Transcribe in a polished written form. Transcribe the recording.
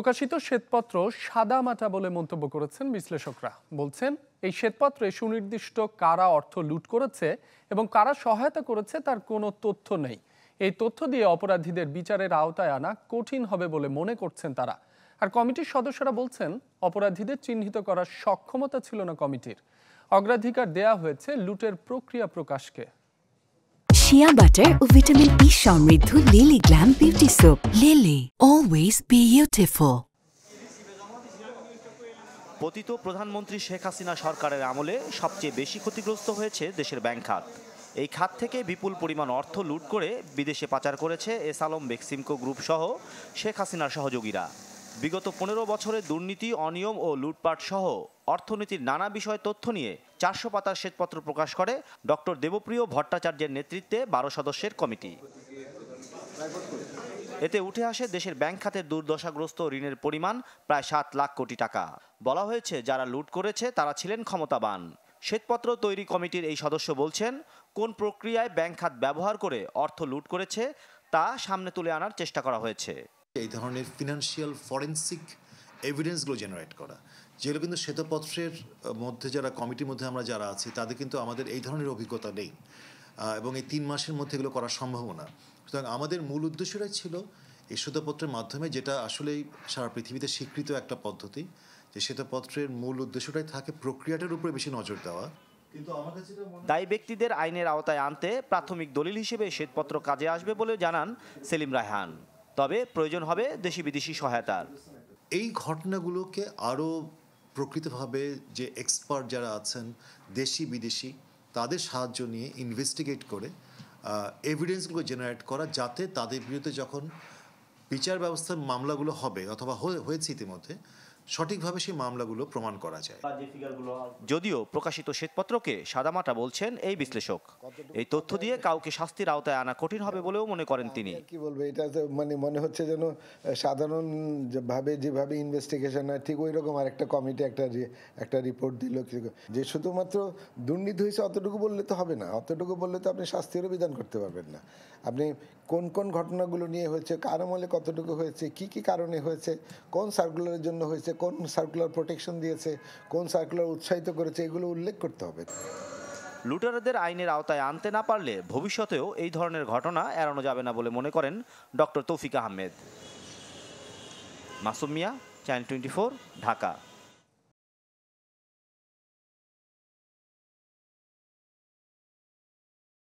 প্রকাশিত শ্বেতপত্র সাদামাটা বলে মন্তব্য করেছেন বিশ্লেষকরা। বলছেন এই শ্বেতপত্রে সুনির্দিষ্ট কারা অর্থ লুট করেছে এবং কারা সহায়তা করেছে তার কোনো তথ্য নেই। এই তথ্য দিয়ে অপরাধীদের বিচারের আওতায় আনা কঠিন হবে বলে মনে করছেন তারা। আর কমিটির সদস্যরা বলছেন অপরাধীদের চিহ্নিত করার সক্ষমতা ছিল না কমিটির। অগ্রাধিকার দেয়া হয়েছে লুটের প্রক্রিয়া প্রকাশকে। শিয়া বাটার ও ভিটামিন ই সমৃদ্ধ lily glam beauty soap. Lily, always beautiful. পতিত প্রধানমন্ত্রী শেখ হাসিনা সরকারের আমলে সবচেয়ে বেশি ক্ষতিগ্রস্ত হয়েছে দেশের ব্যাংক খাত। এই খাত থেকে বিপুল পরিমাণ অর্থ লুট করে বিদেশে পাচার করেছে এস আলম বেক্সিমকো গ্রুপ সহ শেখ হাসিনার সহযোগীরা। বিগত ১৫ বছরের দুর্নীতি, অনিয়ম ও লুটপাট সহ অর্থনীতির নানা বিষয় তথ্য নিয়ে ৪০০ পাতার শ্বেতপত্র প্রকাশ করে ডক্টর দেবপ্রিয় ভট্টাচার্যের নেতৃত্বে ১২ সদস্যের কমিটি। এতে উঠে আসে দেশের ব্যাংক খাতের দুর্দশাগ্রস্ত ঋণের পরিমাণ প্রায় ৭ লাখ কোটি টাকা। বলা হয়েছে যারা লুট করেছে তারা ছিলেন ক্ষমতাবান। শ্বেতপত্র তৈরি কমিটির এই সদস্য বলছেন, কোন প্রক্রিয়ায় ব্যাংক খাত ব্যবহার করে অর্থ লুট করেছে তা সামনে তুলে আনার চেষ্টা করা হয়েছে। এই ধরনের ফিনান্সিয়াল ফরেন্সিক এভিডেন্সগুলো জেনারেট করা, যেগুলো কিন্তু শ্বেতপত্রের মধ্যে যারা কমিটির মধ্যে আমরা যারা আছি তাদের কিন্তু আমাদের এই ধরনের অভিজ্ঞতা নেই এবং এই ৩ মাসের মধ্যে এগুলো করা সম্ভব না। সুতরাং আমাদের মূল উদ্দেশ্যটাই ছিল এই শ্বেতপত্রের মাধ্যমে, যেটা আসলেই সারা পৃথিবীতে স্বীকৃত একটা পদ্ধতি, যে শ্বেতপত্রের মূল উদ্দেশ্যটাই থাকে প্রক্রিয়াটার উপরে বেশি নজর দেওয়া। দায়ী ব্যক্তিদের আইনের আওতায় আনতে প্রাথমিক দলিল হিসেবে শ্বেতপত্র কাজে আসবে বলে জানান সেলিম রায়হান। তবে প্রয়োজন হবে দেশি বিদেশি সহায়তার। এই ঘটনাগুলোকে আরও প্রকৃতভাবে যে এক্সপার্ট যারা আছেন দেশি বিদেশি তাদের সাহায্য নিয়ে ইনভেস্টিগেট করে এভিডেন্সগুলো জেনারেট করা, যাতে তাদের বিরুদ্ধে যখন বিচার ব্যবস্থার মামলাগুলো হবে অথবা হয়েছে ইতিমধ্যে সঠিকভাবে সেই মামলাগুলো প্রমাণ করা যায়। যদিও প্রকাশিত শ্বেতপত্রকে সাদামাটা বলছেন এই বিশ্লেষক, এই তথ্য দিয়ে কাউকে শাস্তির আওতায় আনা কঠিন হবে বলেও মনে করেন তিনি। কি বলবো, এটা তো মনে হচ্ছে যেন সাধারণ ভাবে যেভাবে ইনভেস্টিগেশন হয় ঠিক ওই রকম আরেকটা কমিটি একটা রিপোর্ট দিল, যে শুধুমাত্র দুর্নীতি হয়েছে অতটুকু বললে তো হবে না। অতটুকু বললে তো আপনি শাস্তিরও বিধান করতে পারবেন না। আপনি কোন কোন ঘটনাগুলো নিয়ে হয়েছে, কার আমলে কতটুকু হয়েছে, কি কি কারণে হয়েছে, কোন সার্কুলারের জন্য হয়েছে, কোন সার্কুলার প্রোটেকশন দিয়েছে, কোন সার্কুলার উৎসাহিত করেছে, এগুলো উল্লেখ করতে হবে। লুটেরাদের আইনের আওতায় আনতে না পারলে ভবিষ্যতেও এই ধরনের ঘটনা এড়ানো যাবে না বলে মনে করেন ডক্টর তৌফিক আহমেদ। মাসুম মিয়া, চ্যানেল 24, ঢাকা।